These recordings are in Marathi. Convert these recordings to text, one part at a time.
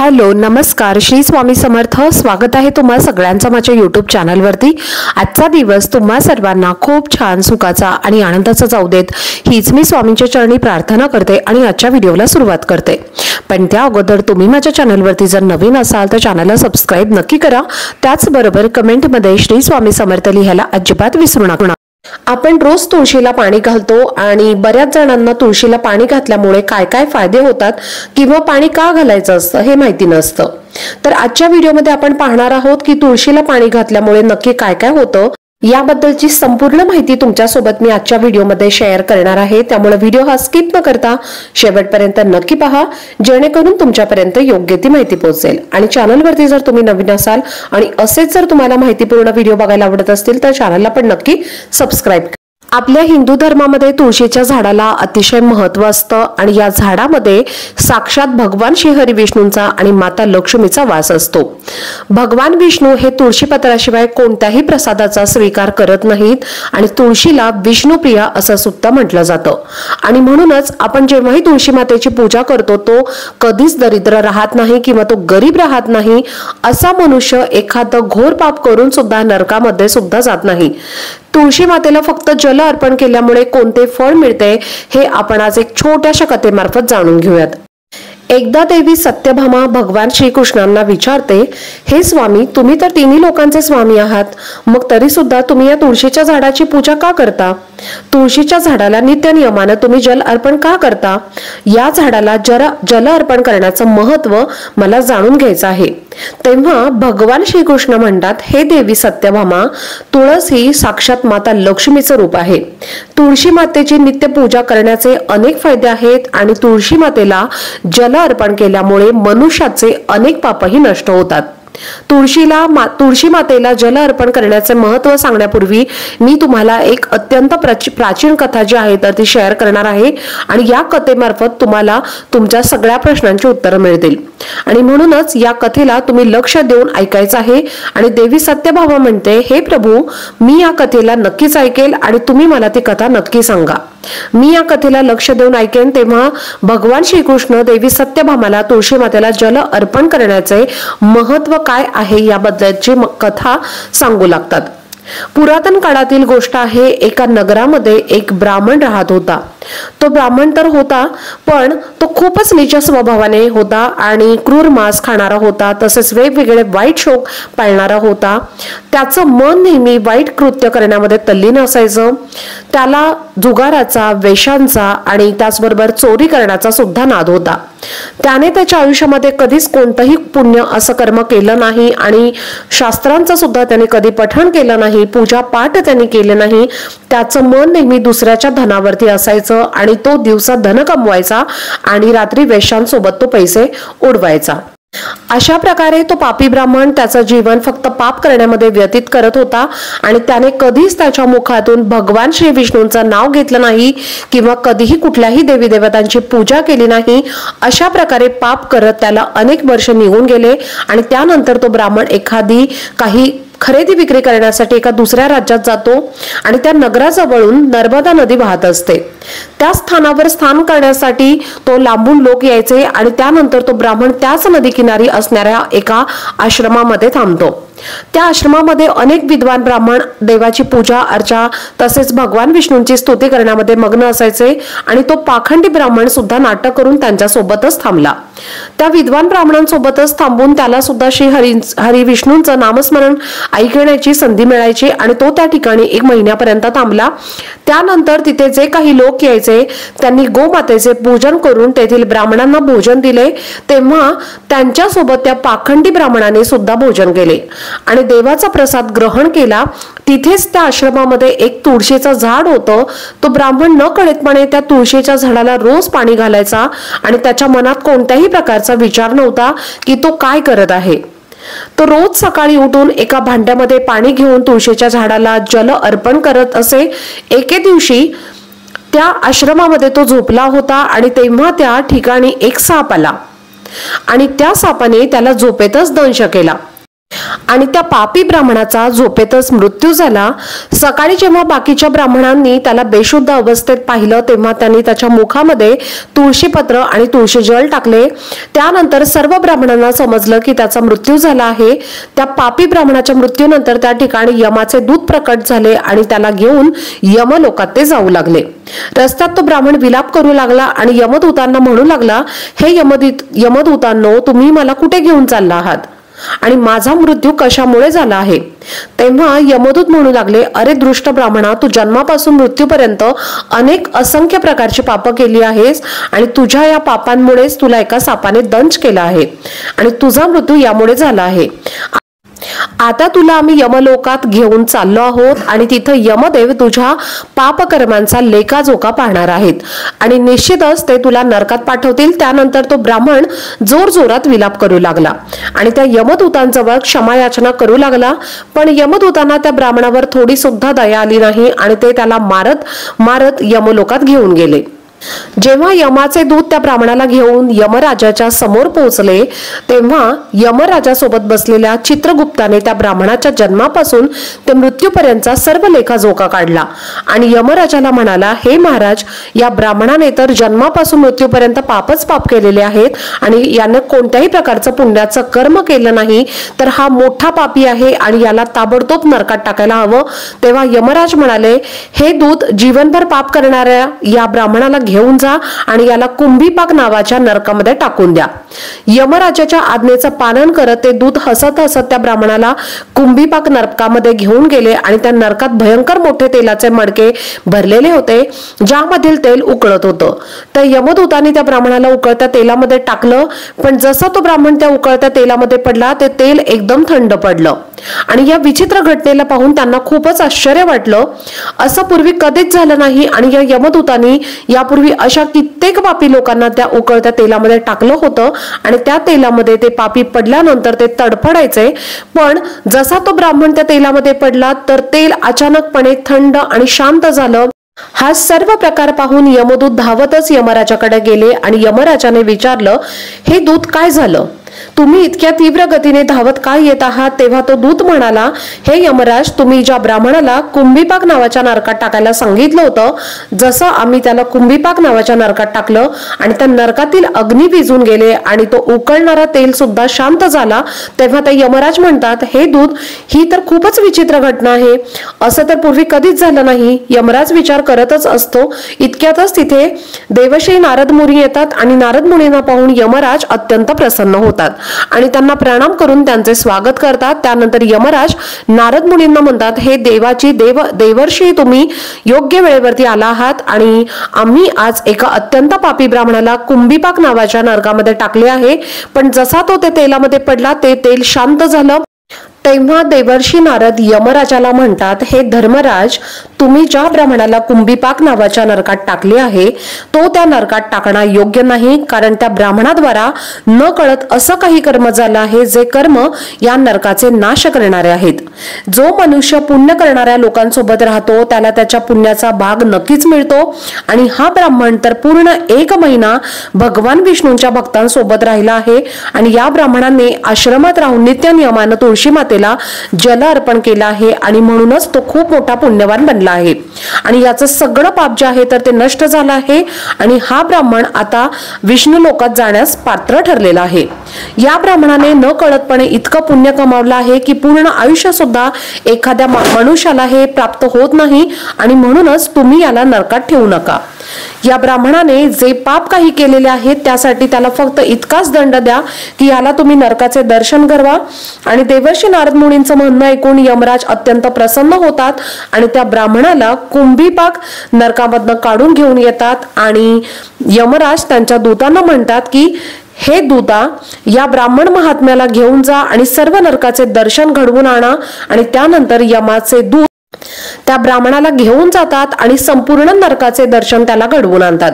हॅलो नमस्कार श्री स्वामी समर्थ। स्वागत आहे तुम्हा सगळ्यांचं माझ्या YouTube चॅनलवरती। आजचा दिवस तुम्हा सर्वांना खूप छान सुखाचा आणि आनंदाचा जाऊ देत हीच मी स्वामींच्या चरणी प्रार्थना करते आणि आजच्या व्हिडिओला सुरुवात करते। पण त्या अगोदर तुम्ही माझ्या चॅनलवरती जर नवीन असाल तर चॅनलला सबस्क्राइब नक्की करा। त्याचबरोबर कमेंटमध्ये श्री स्वामी समर्थ लिहायला अजिबात विसरू नका। आपण रोज तुळशीला पाणी घालतो आणि बऱ्याच जणांना तुळशीला पाणी घातल्यामुळे काय काय फायदे होतात किंवा पाणी का घालायचं असतं हे माहिती नसतं। तर आजच्या व्हिडिओमध्ये आपण पाहणार आहोत की तुळशीला पाणी घातल्यामुळे नक्की काय काय होतं याबद्दलची संपूर्ण माहिती तुमच्यासोबत मी आजच्या व्हिडिओमध्ये शेअर करणार आहे। त्यामुळे व्हिडिओ हा स्किप न करता शेवटपर्यंत नक्की पहा, जेणेकरून तुमच्यापर्यंत योग्य ती माहिती पोहोचेल। आणि चॅनलवरती जर तुम्ही नवीन असाल आणि असेच जर तुम्हाला माहितीपूर्ण व्हिडिओ बघायला आवडत असतील तर चॅनलला पण नक्की सबस्क्राइब करा। आपल्या हिंदू धर्मामध्ये तुळशीच्या झाडाला अतिशय महत्त्व असतं आणि या झाडामध्ये साक्षात भगवान श्री हरी विष्णूंचा आणि माता लक्ष्मीचा वास असतो। भगवान विष्णू हे तुळशीपत्राशिवाय कोणत्याही प्रसादाचा स्वीकार करत नाहीत आणि तुळशीला विष्णुप्रिया असं सुद्धा म्हटलं जातं। आणि म्हणूनच आपण जेव्हाही तुळशी मातेची पूजा करतो तो कधीच दरिद्र राहत नाही किंवा तो गरीब राहत नाही। असा मनुष्य एखादं घोर पाप करून सुद्धा नरकामध्ये सुद्धा जात नाही। तुळशी मातेला फक्त जल अर्पण केल्यामुळे कोणते फळ मिळते हे आपण आज एक छोट्याशा कथेमार्फत जाणून घेऊयात। एकदा देवी सत्यभामा भगवान श्रीकृष्णांना विचारते, हे स्वामी तुम्ही तर तिन्ही लोकांचे स्वामी आहात, मग तरी सुद्धा तुम्ही या तुळशीच्या झाडाची पूजा का करता? तुळशीच्या झाडाला नित्य नियमाने तुम्ही जल अर्पण का करता? या झाडाला जल अर्पण करण्याचं महत्त्व मला जाणून घ्यायचं आहे। तेव्हा भगवान श्रीकृष्ण म्हणतात, हे देवी सत्यभामा, तुळस ही साक्षात माता लक्ष्मीचं रूप आहे। तुळशी मातेची नित्य पूजा करण्याचे अनेक फायदे आहेत आणि तुळशी मातेला जल अर्पण केल्यामुळे मनुष्याचे अनेक पापही नष्ट होतात। तुळशी मातेला जल अर्पण करण्याचे महत्त्व सांगण्यापूर्वी मी तुम्हाला एक अत्यंत प्राचीन कथा जी आहे तर ती शेअर करणार आहे आणि या कथेमार्फत तुम्हाला तुमच्या सगळ्या प्रश्नांची उत्तरं मिळतील। आणि म्हणूनच या कथेला तुम्ही लक्ष देऊन ऐकायचं आहे। आणि देवी सत्यभामा म्हणते, हे प्रभू मी या कथेला नक्कीच ऐकेल आणि तुम्ही मला ती कथा नक्की सांगा। मी या कथेला लक्ष देऊन ऐकेन। तेव्हा भगवान श्रीकृष्ण देवी सत्यभामाला तुळशी मातेला जल अर्पण करण्याचे महत्त्व काय आहे याबद्दलची कथा सांगू लागतात। पुरातन काळातील गोष्ट आहे। एका नगरामध्ये एक ब्राह्मण राहत होता। तो ब्राह्मण तर होता पण तो खूपच नीच स्वभावाने होता आणि क्रूर मांस खाणारा होता, तसेच वेगवेगळे वाईट शौक पाळणारा होता। त्याचं मन नेहमी वाईट कृत्य करण्यामध्ये तल्लीन असायचं। त्याला जुगाराचा, वेश्यांचा आणि त्याचबरोबर चोरी करण्याचा सुद्धा नाद होता। त्याने त्याच्या आयुष्यामध्ये कधीच कोणतंही पुण्य असं कर्म केलं नाही आणि शास्त्रांचं सुद्धा त्याने कधी पठण केलं नाही, पूजा पाठ त्याने केले नाही। त्याचं मन नेहमी दुसऱ्याच्या धनावरती असायचं आणि तो दिवसा धन कमवायचा आणि रात्री वेश्यांसोबत तो पैसे उडवायचा। अशा प्रकारे तो पापी ब्राह्मण त्याचं जीवन फक्त पाप करण्यामध्ये व्यतीत करत होता आणि त्याने कधीच त्याच्या मुखातून भगवान श्री विष्णूंचं नाव घेतलं नाही किंवा कधीही कुठल्याही देवी देवतांची पूजा केली नाही। अशा प्रकारे पाप करत त्याला अनेक वर्ष निघून गेले आणि त्यानंतर तो ब्राह्मण काही खरेदी विक्री करण्यासाठी एका दुसऱ्या राज्यात जातो आणि त्या नगराजवळून नर्मदा नदी वाहत असते। त्या स्थानावर स्नान करण्यासाठी तो लांबून लोक यायचे आणि त्यानंतर तो ब्राह्मण त्याच नदीकिनारी असणाऱ्या एका आश्रमामध्ये थांबतो। त्या आश्रमामध्ये अनेक विद्वान ब्राह्मण देवाची पूजा अर्चा तसेच भगवान विष्णूंची स्तुती करण्यामध्ये मग्न असायचे आणि तो पाखंडी ब्राह्मण सुद्धा नाटक करून त्यांच्या सोबतच थांबला। त्या विद्वान ब्राह्मणांसोबतच थांबून त्याला सुद्धा श्री हरी विष्णूंचं नामस्मरण ऐकण्याची संधी मिळायची आणि तो त्या ठिकाणी 1 महिन्यापर्यंत थांबला। त्यानंतर तिथे जे काही लोक यायचे त्यांनी गोमातेचे पूजन करून तेथील ब्राह्मणांना भोजन दिले। तेव्हा त्यांच्या सोबत त्या पाखंडी ब्राह्मणाने सुद्धा भोजन केले आणि देवाचा प्रसाद ग्रहण केला। तिथेच त्या आश्रमामध्ये एक तुळशीचं झाड होतं। तो ब्राह्मण न कळतपणे त्या तुळशीच्या झाडाला रोज पाणी घालायचा आणि त्याच्या मनात कोणत्याही प्रकारचा विचार नव्हता की तो काय करत आहे। तो रोज सकाळी उठून एका भांड्यामध्ये पाणी घेऊन तुळशीच्या झाडाला जल अर्पण करत असे। एके दिवशी त्या आश्रमामध्ये तो झोपला होता आणि तेव्हा त्या ठिकाणी एक साप आला आणि त्या सापाने त्याला झोपेतच दंश केला। आणि त्या पापी ब्राह्मणाचा झोपेतच मृत्यू झाला। सकाळी जेव्हा बाकीच्या ब्राह्मणांनी त्याला बेशुद्ध अवस्थेत पाहिलं तेव्हा त्यांनी त्याच्या मुखामध्ये तुळशीपत्र आणि तुळशी जल टाकले। त्यानंतर सर्व ब्राह्मणांना समजलं की त्याचा मृत्यू झाला आहे। त्या पापी ब्राह्मणाच्या मृत्यूनंतर त्या ठिकाणी यमाचे दूत प्रकट झाले आणि त्याला घेऊन यमलोकात ते जाऊ लागले। रस्त्यात तो ब्राह्मण विलाप करू लागला आणि यमदूतांना म्हणू लागला, हे यमदूतांनो, तुम्ही मला कुठे घेऊन चालला आहात आणि माझा मृत्यू कशामुळे झाला आहे? तेव्हा यमदूत म्हणू लागले, अरे दृष्ट ब्राह्मणा, तू जन्मापासून मृत्यूपर्यंत अनेक असंख्य प्रकारची पापं केली आहेस आणि तुझ्या या पापांमुळेच तुला एका सापाने दंश केला आहे आणि तुझा मृत्यू यामुळे झाला आहे। आता तुला आम्ही यमलोकात घेऊन चाललो आहोत आणि तिथे यमदेव तुझ्या पापकर्मांचा लेखाजोखा पाहणार आहेत आणि निश्चितच ते तुला नरकात पाठवतील। त्यानंतर तो ब्राह्मण जोरजोरात विलाप करू लागला आणि त्या यमदूतांजवळ क्षमायाचना करू लागला, पण यमदूतांना त्या ब्राह्मणावर थोडी सुद्धा दया आली नाही आणि ते त्याला मारत मारत यमलोकात घेऊन गेले। जेव्हा यमाचे दूत त्या ब्राह्मणाला घेऊन यमराजाच्या समोर पोहोचले तेव्हा यमराजासोबत बसलेल्या चित्रगुप्ताने त्या ब्राह्मणाच्या जन्मापासून ते मृत्यूपर्यंतचा सर्व लेखाजोखा काढला आणि यमराजाला म्हणाला, हे महाराज, या ब्राह्मणाने तर जन्मापासून मृत्यूपर्यंत पापच पाप केलेले आहेत आणि याने कोणत्याही प्रकारचं पुण्याचं कर्म केलं नाही, तर हा मोठा पापी आहे आणि याला ताबडतोब नरकात टाकायला हवं। तेव्हा यमराज म्हणाले, हे दूत, जीवनभर पाप करणाऱ्या या ब्राह्मणाला घेऊन जा आणि याला कुंभीपाक नावाच्या नरकामध्ये टाकून द्या। यमराजाच्या आज्ञेचं पालन करत ते दूत हसत हसत त्या ब्राह्मणाला कुंभीपाक नरकामध्ये घेऊन गेले आणि त्या नरकात भयंकर मोठे तेलाचे मडके भरलेले होते ज्यामधील तेल उकळत होतं। त्या यमदूताने त्या ब्राह्मणाला उकळत्या तेलामध्ये टाकलं, पण जसा तो ब्राह्मण त्या उकळत्या तेलामध्ये पडला ते तेल एकदम थंड पडलं आणि या विचित्र घटनेला पाहून त्यांना खूपच आश्चर्य वाटलं। असं पूर्वी कधीच झालं नाही आणि या यमदूतांनी यापूर्वी अशा कित्येक पापी लोकांना त्या उकळत्या तेलामध्ये टाकलं होतं आणि त्या तेलामध्ये ते पापी पडल्यानंतर ते तडफडायचे, पण जसा तो ब्राह्मण त्या तेलामध्ये पडला तर तेल अचानकपणे थंड आणि शांत झालं। हा सर्व प्रकार पाहून यमदूत धावतच यमराजाकडे गेले आणि यमराजाने विचारलं, हे दूत, काय झालं? तुम्ही इतक्या तीव्र गतीने धावत काय येत आहात? तेव्हा तो दूत म्हणाला, हे यमराज, तुम्ही ज्या ब्राह्मणाला कुंभीपाक नावाच्या नरकात टाकायला सांगितलं होतं, जसं आम्ही त्याला कुंभीपाक नावाच्या नरकात टाकलं आणि त्या नरकातील अग्नी विझून गेले आणि तो उकळणारा तेल सुद्धा शांत झाला, तेव्हा ते यमराज म्हणतात, हे दूत, ही तर खूपच विचित्र घटना आहे, असं तर पूर्वी कधीच झालं नाही। यमराज विचार करतच असतो। इतक्यातच तिथे देवश्री नारद मुनी येतात आणि नारद मुनींना पाहून यमराज अत्यंत प्रसन्न होतात आणि त्यांना प्रणाम करून त्यांचे स्वागत करतात। त्यानंतर यमराज नारद मुनींना म्हणतात, हे देवर्षी, तुम्ही योग्य वेळेवरती आला आहात आणि आम्ही आज एका अत्यंत पापी ब्राह्मणाला कुंभीपाक नावाच्या नरकामध्ये टाकले आहे, पण जसा तो त्या तेलामध्ये पडला ते तेल शांत झालं। तेव्हा देवर्षी नारद यमराजाला म्हणतात, हे धर्मराज, तुम्ही ज्या ब्राह्मणाला कुंभीपाक नावाच्या नरकात टाकले आहे तो त्या नरकात टाकणं योग्य नाही, कारण त्या ब्राह्मणाद्वारा न कळत असं काही कर्म झालं आहे जे कर्म या नरकाचे नाश करणारे आहेत। जो मनुष्य पुण्य करणाऱ्या लोकांसोबत राहतो त्याला त्याच्या पुण्याचा भाग नक्कीच मिळतो आणि हा ब्राह्मण तर पूर्ण 1 महिना भगवान विष्णूंच्या भक्तांसोबत राहिला आहे आणि या ब्राह्मणाने आश्रमात राहून नित्य नियमानं तुळशी मातेला जल अर्पण केला आहे आणि म्हणूनच तो खूप मोठा पुण्यवान बनला आहे आणि याचं सगळं पाप जे आहे तर ते नष्ट झालं आहे आणि हा ब्राह्मण आता विष्णू लोकात जाण्यास पात्र ठरलेला आहे। या ब्राह्मणाने न कळतपणे इतकं पुण्य कमावलं आहे की पूर्ण आयुष्य सुद्धा एखाद्या मनुष्याला हे प्राप्त होत नाही आणि म्हणूनच तुम्ही याला नरकात ठेवू नका। या ब्राह्मणाने जे पाप काही केलेले आहेत त्यासाठी त्याला फक्त इतकाच दंड द्या की याला तुम्ही नरकाचे दर्शन करवा। आणि देवर्षी नारद मुनींचं म्हणणं ऐकून यमराज अत्यंत प्रसन्न होतात आणि त्या ब्राह्मणाला कुंभीपाक नरकामधनं काढून घेऊन येतात आणि यमराज त्यांच्या दूतांना म्हणतात की हे दूता, या ब्राह्मण महात्म्याला घेऊन जा आणि सर्व नरकाचे दर्शन घडवून आणा। आणि त्यानंतर यमाचे दूत त्या ब्राह्मणाला घेऊन जातात आणि संपूर्ण नरकाचे दर्शन त्याला घडवून आणतात।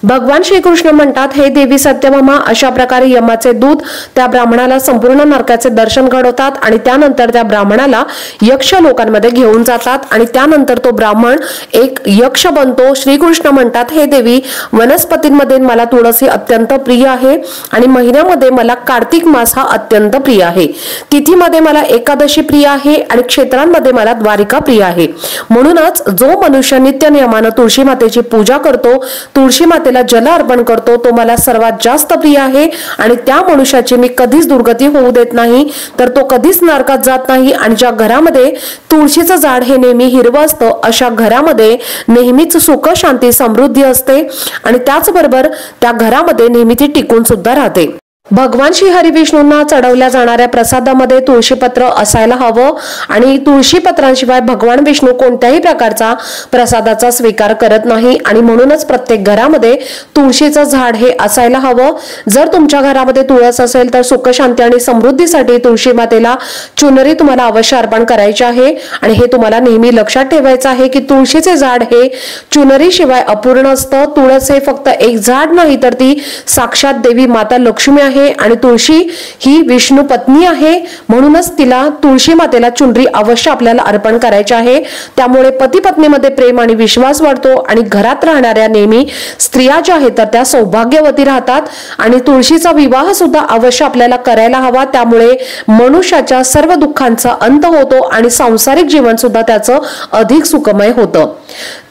भगवान श्रीकृष्ण म्हणतात, हे देवी सत्यभामा, अशा प्रकारे यमाचे दूत त्या ब्राह्मणाला संपूर्ण नरकाचे दर्शन घडवतात आणि त्यानंतर त्या ब्राह्मणाला यक्ष लोकांमध्ये घेऊन जातात आणि त्यानंतर तो ब्राह्मण एक यक्ष बनतो। श्रीकृष्ण म्हणतात, हे देवी, वनस्पतींमध्ये मला तुळसी अत्यंत प्रिय आहे आणि महिन्यामध्ये मला कार्तिक मास हा अत्यंत प्रिय आहे, तिथीमध्ये मला एकादशी प्रिय आहे आणि क्षेत्रांमध्ये मला द्वारिका प्रिय आहे। म्हणूनच जो मनुष्य नित्य नियमाने तुळशी मातेची पूजा करतो, तुळशी मातेला जल अर्पण करतो, तो मला सर्वात जास्त प्रिय आहे आणि त्या मनुष्याची मी कधीच दुर्गती होऊ देत नाही, तर तो कधीच नरकात जात नाही। आणि ज्या घरामध्ये तुळशीचं झाड हे नेहमी हिरवं असतं, अशा घरामध्ये नेहमीच सुख, शांती, समृद्धी असते आणि त्याचबरोबर त्या घरामध्ये नेहमी ती टिकून सुद्धा राहते। भगवान श्री हरी विष्णूंना चढवल्या जाणाऱ्या प्रसादामध्ये तुळशीपत्र असायला हवं आणि तुळशीपत्रांशिवाय भगवान विष्णू कोणत्याही प्रकारचा प्रसादाचा स्वीकार करत नाही आणि म्हणूनच प्रत्येक घरामध्ये तुळशीचं झाड हे असायला हवं। जर तुमच्या घरामध्ये तुळस असेल तर सुख, शांती आणि समृद्धीसाठी तुळशी मातेला चुनरी तुम्हाला अवश्य अर्पण करायची आहे आणि हे तुम्हाला नेहमी लक्षात ठेवायचं आहे की तुळशीचे झाड हे चुनरीशिवाय अपूर्ण असतं। तुळस हे फक्त एक झाड नाही, तर ती साक्षात देवी माता लक्ष्मी आहे आणि तुळशी ही विष्णू पत्नी आहे, म्हणूनच तिला तुळशी मातेला चुनरी अवश्य आपल्याला अर्पण करायची आहे। त्यामुळे पती पत्नीमध्ये प्रेम आणि विश्वास वाढतो आणि घरात राहणाऱ्या नेहमी स्त्रिया ज्या आहेत तर त्या सौभाग्यवती राहतात आणि तुळशीचा विवाह सुद्धा अवश्य आपल्याला करायला हवा। त्यामुळे मनुष्याच्या सर्व दुःखांचा अंत होतो आणि सांसारिक जीवन सुद्धा त्याचं अधिक सुखमय होतं।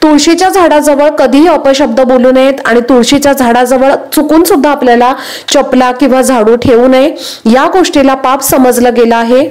तुळशीच्या झाडाजवळ कधीही अपशब्द बोलू नयेत आणि तुळशीच्या झाडाजवळ चुकून सुद्धा आपल्याला चपला किंवा झाडू ठेवू नये, या गोष्टीला पाप समजलं गेलं आहे।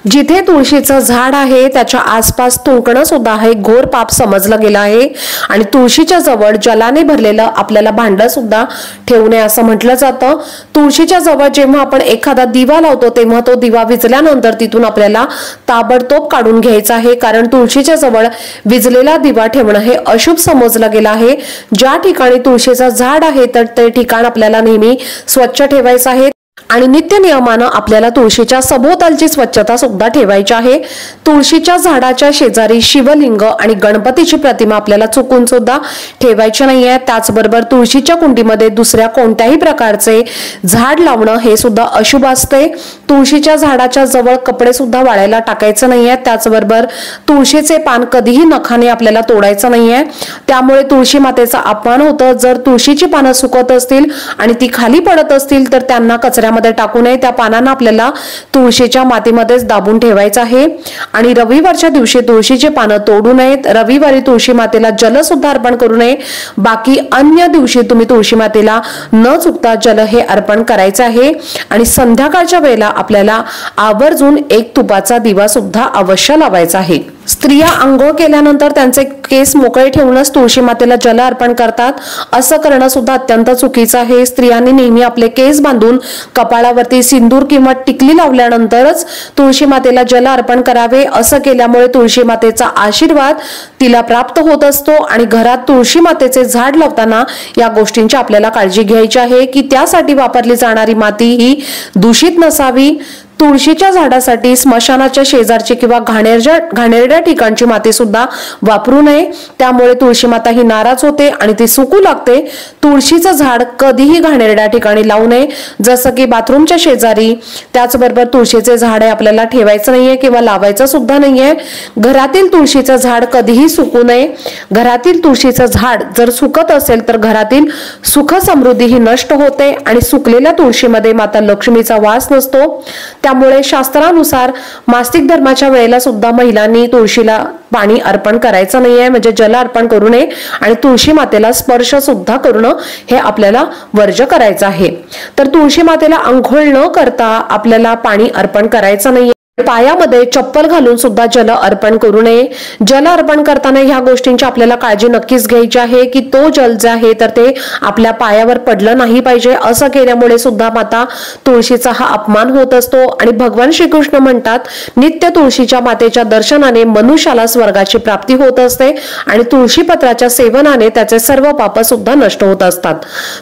जिथे तुळशीचं झाड आहे त्याच्या आसपास थुंकणं सुद्धा हे घोर पाप समजलं गेलं आहे आणि तुळशीच्या जवळ जलाने भरलेलं आपल्याला भांडं सुद्धा ठेवू नये असं म्हटलं जातं। तुळशीच्या जवळ जेव्हा आपण एखादा दिवा लावतो तेव्हा तो दिवा विझल्यानंतर तिथून आपल्याला ताबडतोब काढून घ्यायचा आहे, कारण तुळशीच्या जवळ विझलेला दिवा ठेवणं हे अशुभ समजलं गेलं आहे। ज्या ठिकाणी तुळशीचं झाड आहे तर ते ठिकाण आपल्याला नेहमी स्वच्छ ठेवायचं आहे आणि नित्य नियमानं आपल्याला तुळशीच्या सभोवतालची स्वच्छता सुद्धा ठेवायची आहे। तुळशीच्या झाडाच्या शेजारी शिवलिंग आणि गणपतीची प्रतिमा आपल्याला चुकून सुद्धा ठेवायची नाहीये। त्याचबरोबर तुळशीच्या कुंडीमध्ये दुसऱ्या कोणत्याही प्रकारचे झाड लावणं हे सुद्धा अशुभ असते। तुळशीच्या झाडाच्या जवळ कपडे सुद्धा वाळायला टाकायचं नाहीये। त्याचबरोबर तुळशीचे पान कधीही नखाने आपल्याला तोडायचं नाहीये, त्यामुळे तुळशी मातेचा अपमान होतं। जर तुळशीची पानं सुकत असतील आणि ती खाली पडत असतील तर त्यांना कचऱ्यामध्ये टाकू नये, त्या पानांना आपल्याला तुळशीच्या मातीमध्येच दाबून ठेवायचं आहे आणि रविवारच्या दिवशी तुळशीची पानं तोडू नयेत। रविवारी तुळशी मातेला जल सुद्धा अर्पण करू नये। बाकी अन्य दिवशी तुम्ही तुळशी मातेला न चुकता जल हे अर्पण करायचं आहे आणि संध्याकाळच्या वेळेला आपल्याला आवर्जून एक तुपाचा दिवा सुद्धा अवश्य लावायचा आहे। स्त्रिया अंघोळ केल्यानंतर त्यांचे केस मोकळे ठेवूनच तुळशी मातेला जल अर्पण करतात, असं करणं सुद्धा अत्यंत चुकीचं आहे। स्त्रियांनी नेहमी आपले केस बांधून कपाळावरती सिंदूर किंवा टिकली लावल्यानंतरच तुळशी मातेला जल अर्पण करावे। असं केल्यामुळे तुळशी मातेचा आशीर्वाद तिला प्राप्त होत असतो आणि घरात तुळशी मातेचे झाड लावताना या गोष्टींची आपल्याला काळजी घ्यायची आहे की त्यासाठी वापरली जाणारी माती ही दूषित नसावी। तुळशीच्या झाडासाठी स्मशानाच्या शेजारची किंवा घाणेरड्या ठिकाणची माती सुद्धा वापरू नये, त्यामुळे तुळशी माता ही नाराज होते आणि ती सुकू लागते। तुळशीचं झाड कधीही घाणेरड्या ठिकाणी लावू नये, जसं की बाथरूमच्या शेजारी। त्याचबरोबर तुळशीचे झाड आपल्याला ठेवायचं नाहीये किंवा लावायचं सुद्धा नाहीये। घरातील तुळशीचं झाड कधीही सुकू नये। घरातील तुळशीचं झाड जर सुकत असेल तर घरातील सुख समृद्धी ही नष्ट होते आणि सुकलेल्या तुळशीमध्ये माता लक्ष्मीचा वास नसतो। त्यामुळे शास्त्रानुसार मासिक धर्माच्या वेळेला सुद्धा महिलांनी तुळशीला पाणी अर्पण करायचं नाहीये, म्हणजे जल अर्पण करू नये आणि तुळशी मातेला स्पर्श सुद्धा करणं हे आपल्याला वर्ज्य करायचं आहे। तर तुळशी मातेला अंघोळ न करता आपल्याला पाणी अर्पण करायचं नाहीये। पायामध्ये चप्पल घालून सुद्धा जल अर्पण करू नये। जल अर्पण करताना ह्या गोष्टींची आपल्याला काळजी नक्कीच घ्यायची आहे की तो जल जे आहे तर ते आपल्या पायावर पडलं नाही पाहिजे। असं केल्यामुळे सुद्धा माता तुळशीचा हा अपमान होत असतो आणि भगवान श्रीकृष्ण म्हणतात, नित्य तुळशीच्या मातेच्या दर्शनाने मनुष्याला स्वर्गाची प्राप्ती होत असते आणि तुळशी पत्राच्या सेवनाने त्याचे सर्व पाप सुद्धा नष्ट होत असतात।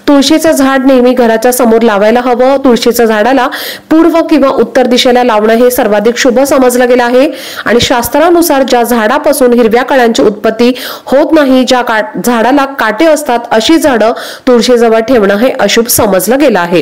तुळशीचं झाड नेहमी घराच्या समोर लावायला हवं। तुळशीच्या झाडाला पूर्व किंवा उत्तर दिशेला लावणं हे सर्वात सर्वाधिक शुभ समजलं गेलं आहे आणि शास्त्रानुसार ज्या झाडापासून हिरव्या कळ्यांची उत्पत्ती होत नाही, ज्या झाडाला काटे असतात, अशी झाडं तुळशीजवळ ठेवणं हे अशुभ समजलं गेलं आहे।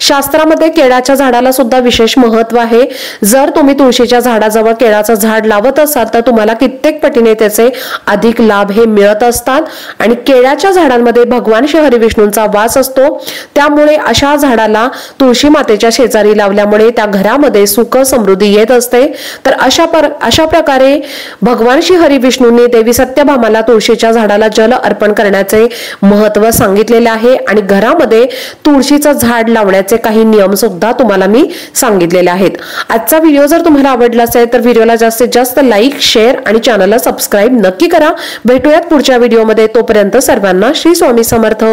शास्त्रामध्ये केळाच्या झाडाला सुद्धा विशेष महत्त्व आहे। जर तुम्ही तुळशीच्या झाडाजवळ केळाचं झाड लावत असाल तर तुम्हाला कित्येक पटीने त्याचे अधिक लाभ हे मिळत असतात आणि केळाच्या झाडांमध्ये भगवान श्री हरिविष्णूंचा वास असतो, त्यामुळे अशा झाडाला तुळशी मातेच्या शेजारी लावल्यामुळे त्या घरामध्ये सुख समृद्धी येत असते। तर अशा प्रकारे भगवान श्री हरिविष्णूंनी देवी सत्यभामाला तुळशीच्या झाडाला जल अर्पण करण्याचे महत्त्व सांगितलेले आहे आणि घरामध्ये तुळशीचं झाड लावण्याचे काही नियम सुद्धा तुम्हाला मी सांगितलेले आहेत। आजचा व्हिडिओ जर तुम्हाला आवडला असेल तर व्हिडिओला जास्तीत जास्त लाईक, शेअर आणि चॅनलला सबस्क्राईब नक्की करा। भेटूयात पुढच्या व्हिडिओमध्ये, तोपर्यंत सर्वांना श्री स्वामी समर्थ।